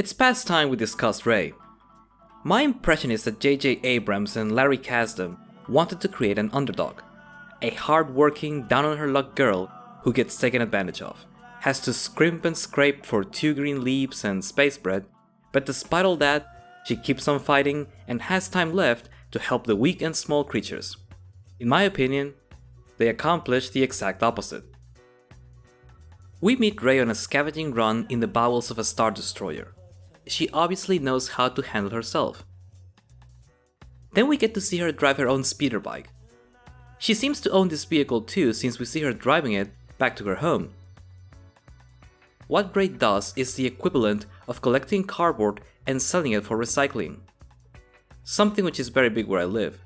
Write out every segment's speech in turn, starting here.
It's past time we discussed Rey. My impression is that J.J. Abrams and Larry Kasdan wanted to create an underdog. A hard-working, down-on-her-luck girl who gets taken advantage of, has to scrimp and scrape for 2 green leaves and space bread, but despite all that, she keeps on fighting and has time left to help the weak and small creatures. In my opinion, they accomplish the exact opposite. We meet Rey on a scavenging run in the bowels of a Star Destroyer. She obviously knows how to handle herself. Then we get to see her drive her own speeder bike. She seems to own this vehicle too, since we see her driving it back to her home. What Rey does is the equivalent of collecting cardboard and selling it for recycling. Something which is very big where I live.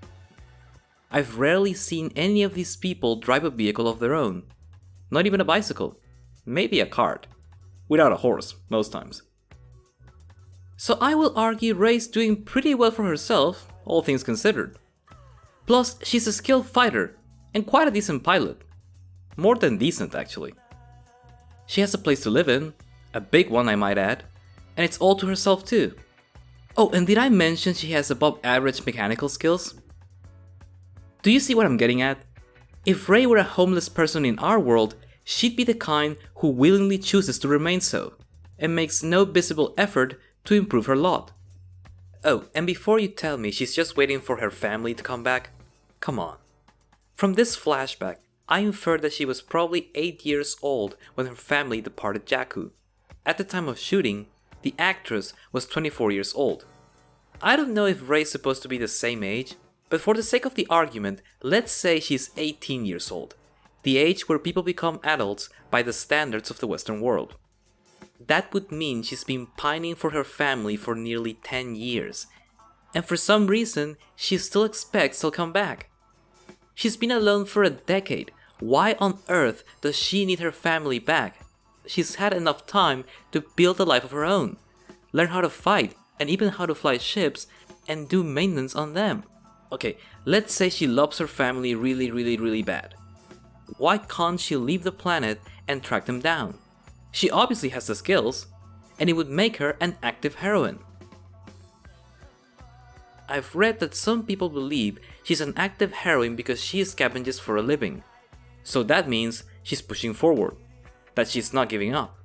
I've rarely seen any of these people drive a vehicle of their own. Not even a bicycle. Maybe a cart. Without a horse, most times. So I will argue Rey's doing pretty well for herself, all things considered. Plus, she's a skilled fighter, and quite a decent pilot. More than decent, actually. She has a place to live in, a big one I might add, and it's all to herself too. Oh, and did I mention she has above average mechanical skills? Do you see what I'm getting at? If Rey were a homeless person in our world, she'd be the kind who willingly chooses to remain so, and makes no visible effort to improve her lot. Oh, and before you tell me she's just waiting for her family to come back, come on. From this flashback, I inferred that she was probably 8 years old when her family departed Jakku. At the time of shooting, the actress was 24 years old. I don't know if Rey's supposed to be the same age, but for the sake of the argument, let's say she's 18 years old, the age where people become adults by the standards of the Western world. That would mean she's been pining for her family for nearly 10 years, and for some reason, she still expects they'll come back. She's been alone for a decade. Why on earth does she need her family back? She's had enough time to build a life of her own, learn how to fight, and even how to fly ships, and do maintenance on them. Okay, let's say she loves her family really bad. Why can't she leave the planet and track them down? She obviously has the skills, and it would make her an active heroine. I've read that some people believe she's an active heroine because she scavenges for a living. So that means she's pushing forward, that she's not giving up.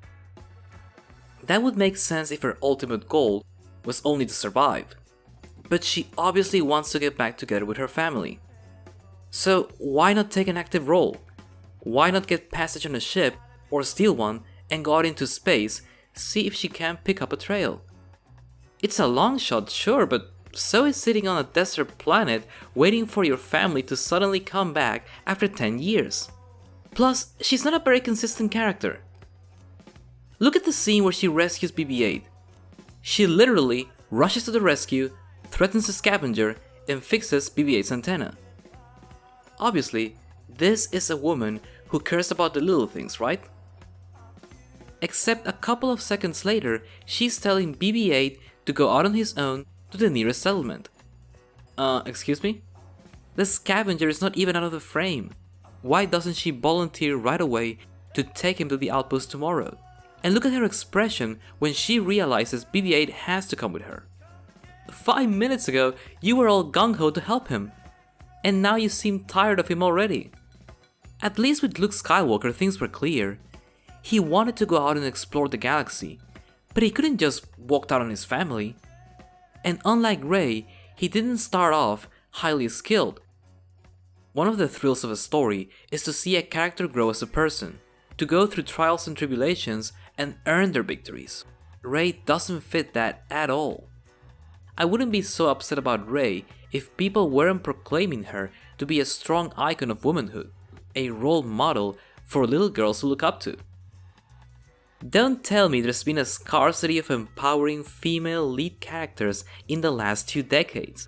That would make sense if her ultimate goal was only to survive. But she obviously wants to get back together with her family. So why not take an active role? Why not get passage on a ship or steal one and go out into space, see if she can pick up a trail? It's a long shot, sure, but so is sitting on a desert planet waiting for your family to suddenly come back after 10 years. Plus, she's not a very consistent character. Look at the scene where she rescues BB-8. She literally rushes to the rescue, threatens a scavenger, and fixes BB-8's antenna. Obviously, this is a woman who cares about the little things, right? Except a couple of seconds later, she's telling BB-8 to go out on his own to the nearest settlement. Excuse me? The scavenger is not even out of the frame. Why doesn't she volunteer right away to take him to the outpost tomorrow? And look at her expression when she realizes BB-8 has to come with her. 5 minutes ago, you were all gung-ho to help him, and now you seem tired of him already. At least with Luke Skywalker, things were clear. He wanted to go out and explore the galaxy, but he couldn't just walk out on his family. And unlike Rey, he didn't start off highly skilled. One of the thrills of a story is to see a character grow as a person, to go through trials and tribulations and earn their victories. Rey doesn't fit that at all. I wouldn't be so upset about Rey if people weren't proclaiming her to be a strong icon of womanhood, a role model for little girls to look up to. Don't tell me there's been a scarcity of empowering female lead characters in the last 2 decades.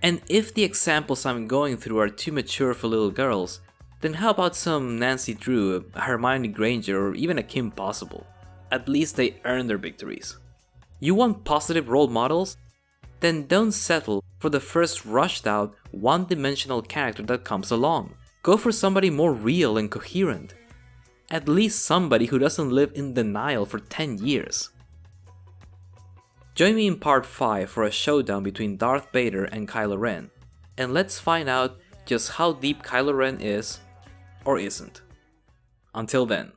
And if the examples I'm going through are too mature for little girls, then how about some Nancy Drew, a Hermione Granger, or even a Kim Possible? At least they earn their victories. You want positive role models? Then don't settle for the first rushed out, one-dimensional character that comes along. Go for somebody more real and coherent. At least somebody who doesn't live in denial for 10 years. Join me in part 5 for a showdown between Darth Vader and Kylo Ren, and let's find out just how deep Kylo Ren is or isn't. Until then.